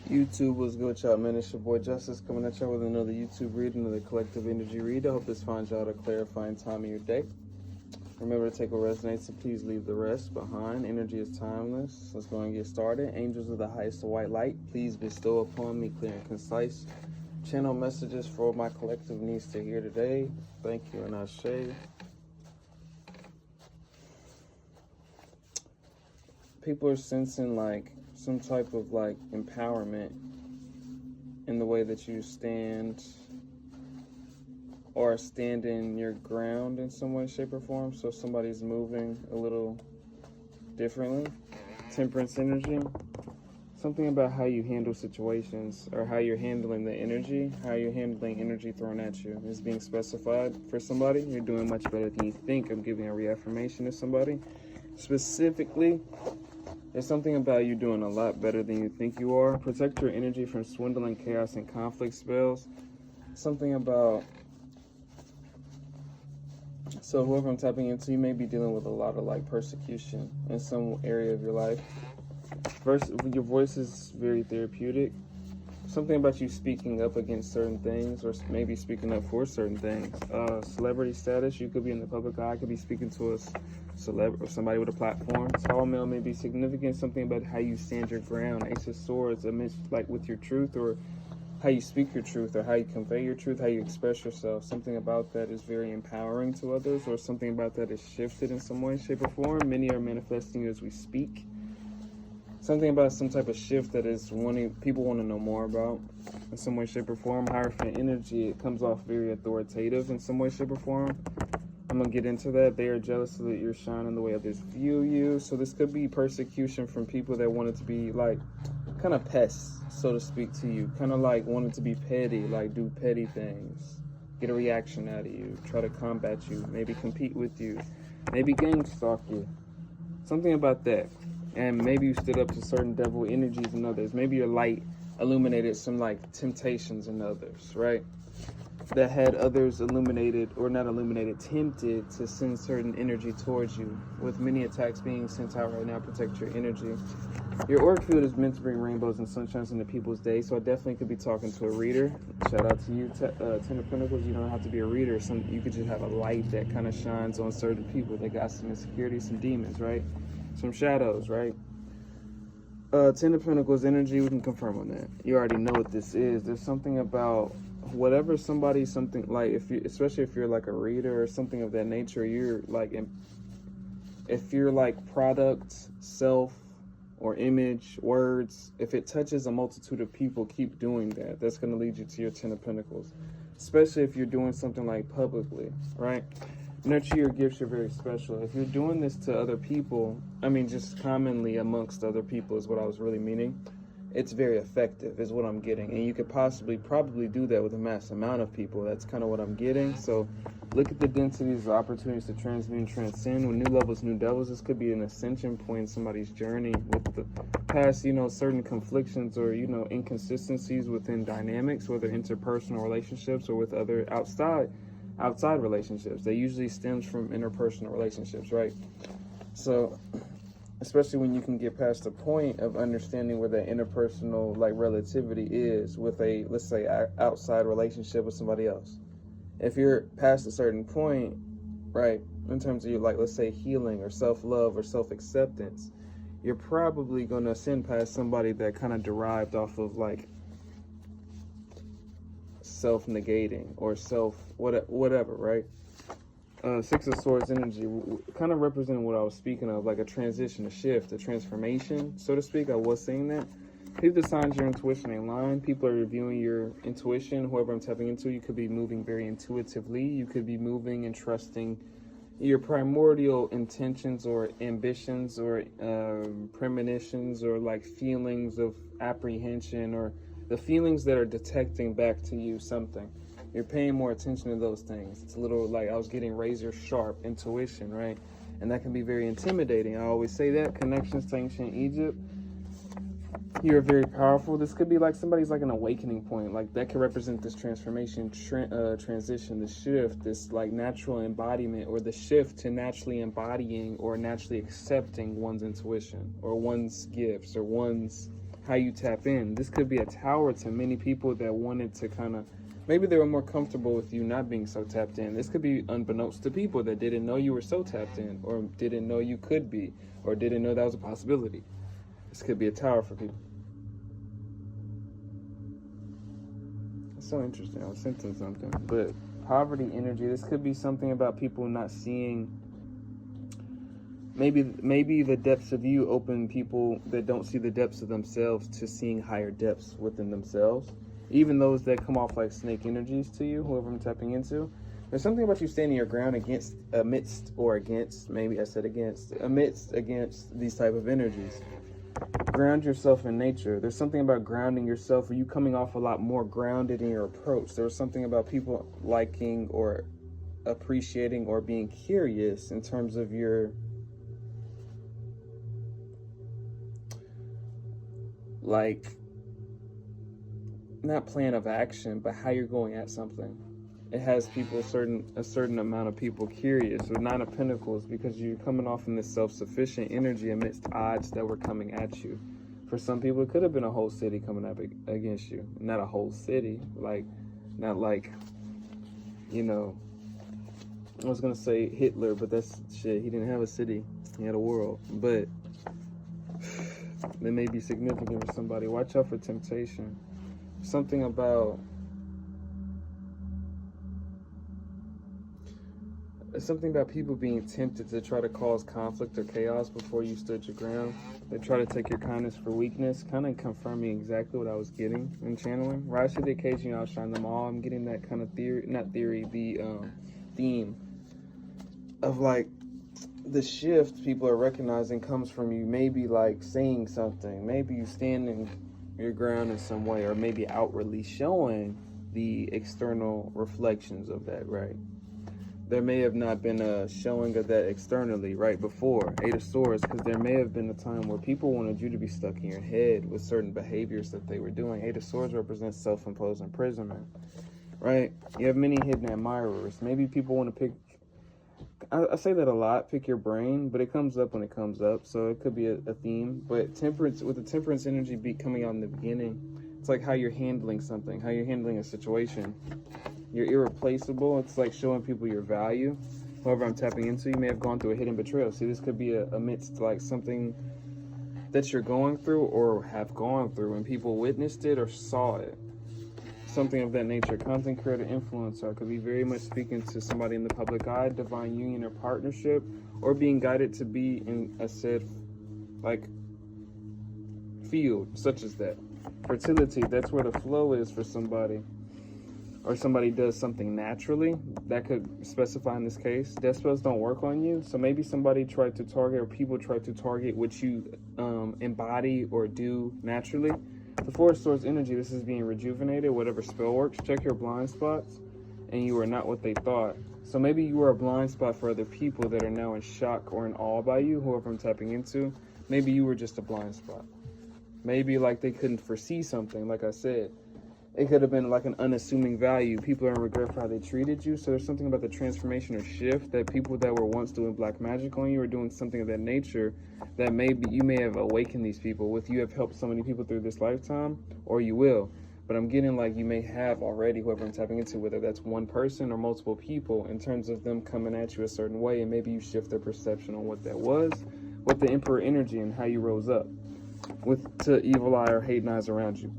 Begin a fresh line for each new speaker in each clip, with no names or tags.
YouTube, was good, y'all, man? It's your boy Justice coming at y'all with another YouTube read, another collective energy read. I hope this finds y'all at a clarifying time of your day. Remember to take what resonates and please leave the rest behind. Energy is timeless. Let's go and get started. Angels of the highest of white light, please bestow upon me clear and concise channel messages for what my collective needs to hear today. Thank you, and Ashe. People are sensing like some type of like empowerment in the way that you stand or stand in your ground in some way, shape, or form. So somebody's moving a little differently. Temperance energy. Something about how you handle situations or how you're handling the energy, how you're handling energy thrown at you is being specified for somebody. You're doing much better than you think. I'm giving a reaffirmation to somebody. Specifically, there's something about you doing a lot better than you think you are. Protect your energy from swindling, chaos, and conflict spells. Something about... So whoever I'm tapping into, you may be dealing with a lot of like persecution in some area of your life. First, your voice is very therapeutic. Something about you speaking up against certain things, or maybe speaking up for certain things. Celebrity status, you could be in the public eye, could be speaking to a celebrity or somebody with a platform. Tall male may be significant. Something about how you stand your ground. Ace of Swords, amidst, like with your truth, or how you speak your truth, or how you convey your truth, how you express yourself. Something about that is very empowering to others, or something about that is shifted in some way, shape, or form. Many are manifesting as we speak. Something about some type of shift that is people want to know more about in some way, shape, or form. Hierophant energy, it comes off very authoritative in some way, shape, or form. I'm going to get into that. They are jealous that you're shining the way others view you. So this could be persecution from people that wanted to be like kind of pests, so to speak, to you. Kind of like wanted to be petty, like do petty things. Get a reaction out of you. Try to combat you. Maybe compete with you. Maybe gang stalk you. Something about that. And maybe you stood up to certain devil energies in others. Maybe your light illuminated some like temptations in others, right? That had others illuminated, or not illuminated, tempted to send certain energy towards you. With many attacks being sent out right now, protect your energy. Your auric field is meant to bring rainbows and sunshines into people's day, so I definitely could be talking to a reader. Shout out to you, Ten of Pentacles. You don't have to be a reader. You could just have a light that kind of shines on certain people. They got some insecurities, some demons, right? Some shadows, right? Ten of Pentacles energy, we can confirm on that. You already know what this is. There's something about whatever something like, especially if you're like a reader or something of that nature, you're like, if you're like product, self, or image, words, if it touches a multitude of people, keep doing that. That's going to lead you to your Ten of Pentacles, especially if you're doing something like publicly, right? Nurture your gifts, you're very special. If you're doing this to other people, I mean just commonly amongst other people is what I was really meaning. It's very effective is what I'm getting. And you could probably do that with a mass amount of people. That's kind of what I'm getting. So look at the densities, the opportunities to transmute and transcend. With new levels, new devils, this could be an ascension point in somebody's journey with the past, certain conflictions or, inconsistencies within dynamics, whether interpersonal relationships or with other outside relationships. They usually stems from interpersonal relationships, right? So especially when you can get past the point of understanding where that interpersonal like relativity is with a, let's say, outside relationship with somebody else. If you're past a certain point, right, in terms of your, like, let's say healing or self-love or self-acceptance, you're probably going to ascend past somebody that kind of derived off of like self-negating or whatever, right? Six of Swords energy kind of representing what I was speaking of, like a transition, a shift, a transformation, so to speak. I was saying that. People that signs your intuition ain't lying. People are reviewing your intuition. Whoever I'm tapping into, you could be moving very intuitively. You could be moving and trusting your primordial intentions or ambitions or premonitions or like feelings of apprehension or the feelings that are detecting back to you something. You're paying more attention to those things. It's a little like I was getting razor sharp intuition, right? And that can be very intimidating. I always say that. Connections to ancient Egypt. You're very powerful. This could be like somebody's like an awakening point. Like that could represent this transformation, transition, the shift, this like natural embodiment, or the shift to naturally embodying or naturally accepting one's intuition or one's gifts or one's how you tap in. This could be a tower to many people that wanted to kind of, maybe they were more comfortable with you not being so tapped in. This could be unbeknownst to people that didn't know you were so tapped in, or didn't know you could be, or didn't know that was a possibility. This could be a tower for people. It's so interesting. I was sensing something. But poverty energy, this could be something about people not seeing. Maybe the depths of you open people that don't see the depths of themselves to seeing higher depths within themselves. Even those that come off like snake energies to you, whoever I'm tapping into. There's something about you standing your ground amidst these type of energies. Ground yourself in nature. There's something about grounding yourself, or you coming off a lot more grounded in your approach. There was something about people liking or appreciating or being curious in terms of your like not plan of action, but how you're going at something. It has people, a certain amount of people curious. With Nine of Pentacles, because you're coming off in this self-sufficient energy amidst odds that were coming at you. For some people, it could have been a whole city coming up against you. Not a whole city, not like, you know, I was gonna say Hitler, but that's shit. He didn't have a city. He had a world. But that may be significant for somebody. Watch out for temptation. Something about people being tempted to try to cause conflict or chaos before you stood your ground. They try to take your kindness for weakness, kind of confirming exactly what I was getting in channeling. Rise to the occasion, outshine them all. I'm getting that kind of the theme of like the shift people are recognizing comes from you maybe like saying something. Maybe you standing your ground in some way, or maybe outwardly showing the external reflections of that, right? There may have not been a showing of that externally right before. Eight of Swords, because there may have been a time where people wanted you to be stuck in your head with certain behaviors that they were doing. Eight of Swords represents self-imposed imprisonment, right? You have many hidden admirers. Maybe people want to pick, I say that a lot, pick your brain, but it comes up when it comes up, so it could be a theme. But temperance, with the temperance energy coming out in the beginning, it's like how you're handling something, how you're handling a situation. You're irreplaceable. It's like showing people your value. Whoever I'm tapping into, you may have gone through a hidden betrayal. See, this could be amidst like something that you're going through or have gone through, and people witnessed it or saw it. Something of that nature. Content creator, influencer. I could be very much speaking to somebody in the public eye, divine union or partnership, or being guided to be in a said like field such as that. Fertility, that's where the flow is for somebody. Or somebody does something naturally, that could specify in this case. Death spells don't work on you, so maybe somebody tried to target, or people tried to target what you embody or do naturally. The Four of Swords energy, this is being rejuvenated, whatever spell works. Check your blind spots, and you are not what they thought. So maybe you were a blind spot for other people that are now in shock or in awe by you, whoever I'm tapping into. Maybe you were just a blind spot. Maybe like they couldn't foresee something, like I said. It could have been like an unassuming value. People are in regret for how they treated you. So there's something about the transformation or shift that people that were once doing black magic on you or doing something of that nature, that maybe you may have awakened these people with. You have helped so many people through this lifetime, or you will. But I'm getting like you may have already, whoever I'm tapping into, whether that's one person or multiple people, in terms of them coming at you a certain way, and maybe you shift their perception on what that was, with the Emperor energy and how you rose up, with to evil eye or hating eyes around you.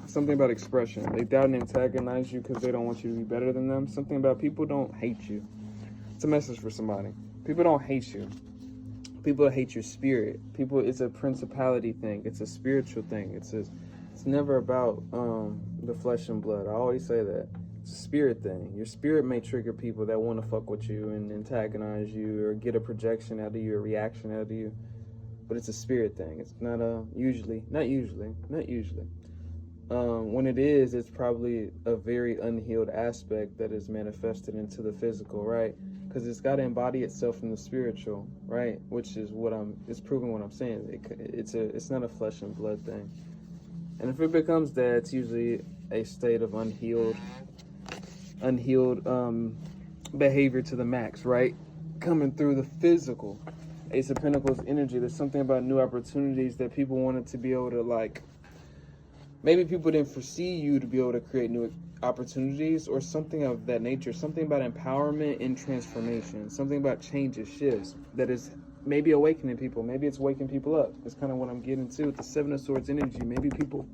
Something about expression. They doubt and antagonize you because they don't want you to be better than them. Something about people don't hate you. It's a message for somebody. People don't hate you. People hate your spirit. People, it's a principality thing. It's a spiritual thing. It's never about the flesh and blood. I always say that. It's a spirit thing. Your spirit may trigger people that want to fuck with you and antagonize you or get a projection out of you, a reaction out of you. But it's a spirit thing. It's not not usually. When it is, it's probably a very unhealed aspect that is manifested into the physical, right? Because it's got to embody itself in the spiritual, right? Which is it's proving what I'm saying. It's not a flesh and blood thing. And if it becomes that, it's usually a state of unhealed behavior to the max, right? Coming through the physical. Ace of Pentacles energy. There's something about new opportunities that people wanted to be able to, like, maybe people didn't foresee you to be able to create new opportunities or something of that nature. Something about empowerment and transformation. Something about changes, shifts that is maybe awakening people. Maybe it's waking people up. That's kind of what I'm getting to with the Seven of Swords energy. Maybe people,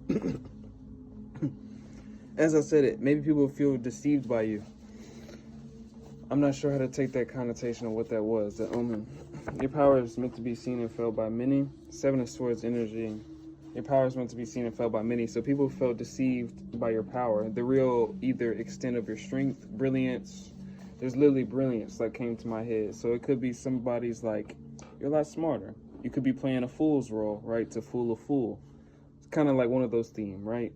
as I said it, maybe people feel deceived by you. I'm not sure how to take that connotation of what that was, that omen. Your power is meant to be seen and felt by many. Seven of Swords energy. Your power is meant to be seen and felt by many. So people felt deceived by your power. The real either extent of your strength, brilliance. There's literally brilliance that came to my head. So it could be somebody's like, you're a lot smarter. You could be playing a fool's role, right? To fool a fool. It's kind of like one of those themes, right?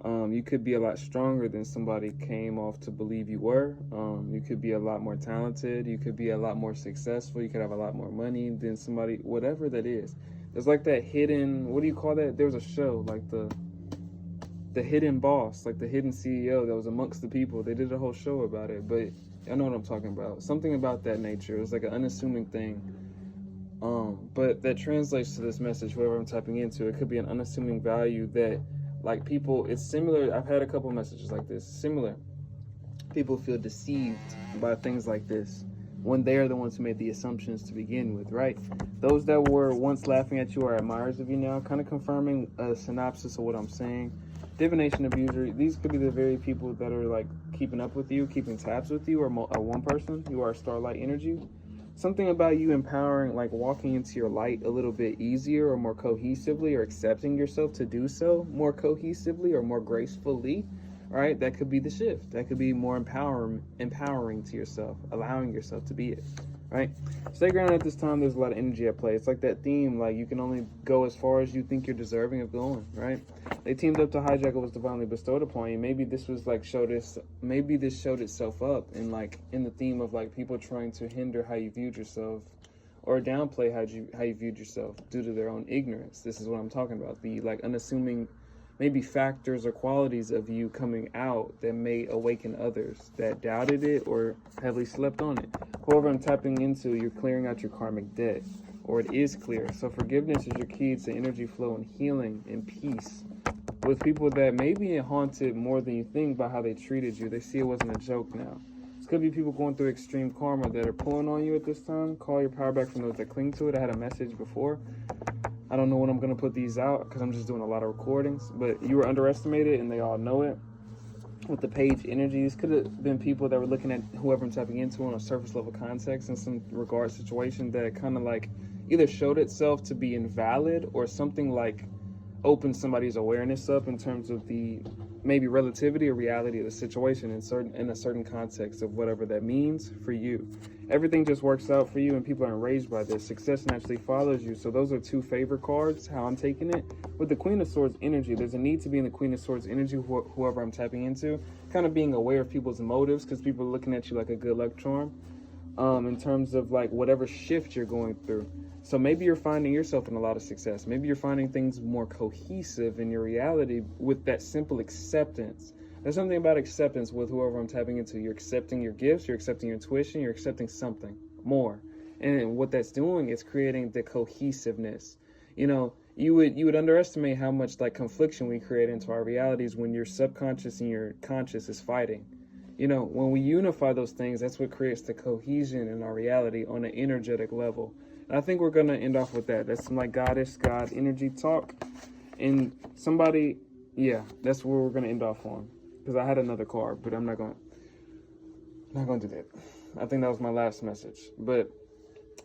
You could be a lot stronger than somebody came off to believe you were. You could be a lot more talented. You could be a lot more successful. You could have a lot more money than somebody, whatever that is. There's like that hidden, what do you call that? There was a show, like the hidden boss, like the hidden CEO that was amongst the people. They did a whole show about it, but I know what I'm talking about. Something about that nature. It was like an unassuming thing. But that translates to this message, whoever I'm typing into. It could be an unassuming value that, like, people, it's similar. I've had a couple messages like this. Similar. People feel deceived by things like this when they're the ones who made the assumptions to begin with, right? Those that were once laughing at you are admirers of you now, kind of confirming a synopsis of what I'm saying. Divination abuser, these could be the very people that are like keeping up with you, keeping tabs with you, or one person. You are starlight energy. Something about you empowering, like walking into your light a little bit easier or more cohesively, or accepting yourself to do so more cohesively or more gracefully, right? That could be the shift. That could be more empowering to yourself, allowing yourself to be it, right? Stay grounded at this time. There's a lot of energy at play. It's like that theme, like you can only go as far as you think you're deserving of going, right? They teamed up to hijack what was divinely bestowed upon you. Maybe this was like maybe this showed itself up in like in the theme of like people trying to hinder how you viewed yourself or downplay how you viewed yourself due to their own ignorance. This is what I'm talking about. The like unassuming maybe factors or qualities of you coming out that may awaken others that doubted it or heavily slept on it. Whoever I'm tapping into, you're clearing out your karmic debt, or it is clear. So forgiveness is your key to energy flow and healing and peace. With people that may be haunted more than you think by how they treated you, they see it wasn't a joke now. This could be people going through extreme karma that are pulling on you at this time. Call your power back from those that cling to it. I had a message before. I don't know when I'm going to put these out because I'm just doing a lot of recordings, but you were underestimated and they all know it. With the page energies, could have been people that were looking at whoever I'm tapping into on a surface level context in some regard situation that kind of like either showed itself to be invalid or something like opened somebody's awareness up in terms of the maybe relativity or reality of the situation in a certain context of whatever that means for you. Everything just works out for you and people are enraged by this. Success naturally follows you. So those are two favorite cards, how I'm taking it. With the Queen of Swords energy, there's a need to be in the Queen of Swords energy, whoever I'm tapping into, kind of being aware of people's motives because people are looking at you like a good luck charm in terms of like whatever shift you're going through. So maybe you're finding yourself in a lot of success. Maybe you're finding things more cohesive in your reality with that simple acceptance. There's something about acceptance with whoever I'm tapping into. You're accepting your gifts, you're accepting your intuition, you're accepting something more. And what that's doing is creating the cohesiveness. You know, you would underestimate how much like confliction we create into our realities when your subconscious and your conscious is fighting. You know, when we unify those things, that's what creates the cohesion in our reality on an energetic level. And I think we're going to end off with that. That's some like goddess, God energy talk. And somebody, yeah, that's where we're going to end off on. Because I had another card, but I'm not going to do that. I think that was my last message. But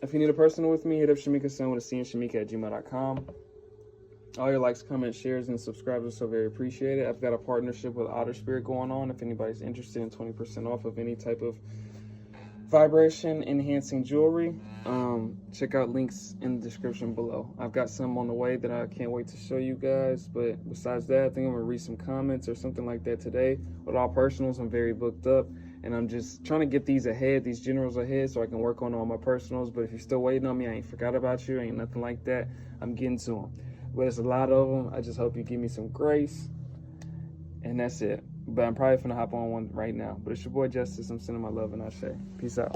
if you need a personal with me, hit up Shamika-san with a C and Shamika@gmail.com. All your likes, comments, shares, and subscribes are so very appreciated. I've got a partnership with Otter Spirit going on. If anybody's interested in 20% off of any type of vibration enhancing jewelry. Check out links in the description below. I've got some on the way that I can't wait to show you guys, but besides that, I think I'm gonna read some comments or something like that today. With all personals, I'm very booked up, and I'm just trying to get these generals ahead, so I can work on all my personals. But if you're still waiting on me, I ain't forgot about you, ain't nothing like that. I'm getting to them, but it's a lot of them. I just hope you give me some grace, and that's it. But I'm probably finna hop on one right now. But it's your boy Justice. I'm sending my love and Ashe. Peace out.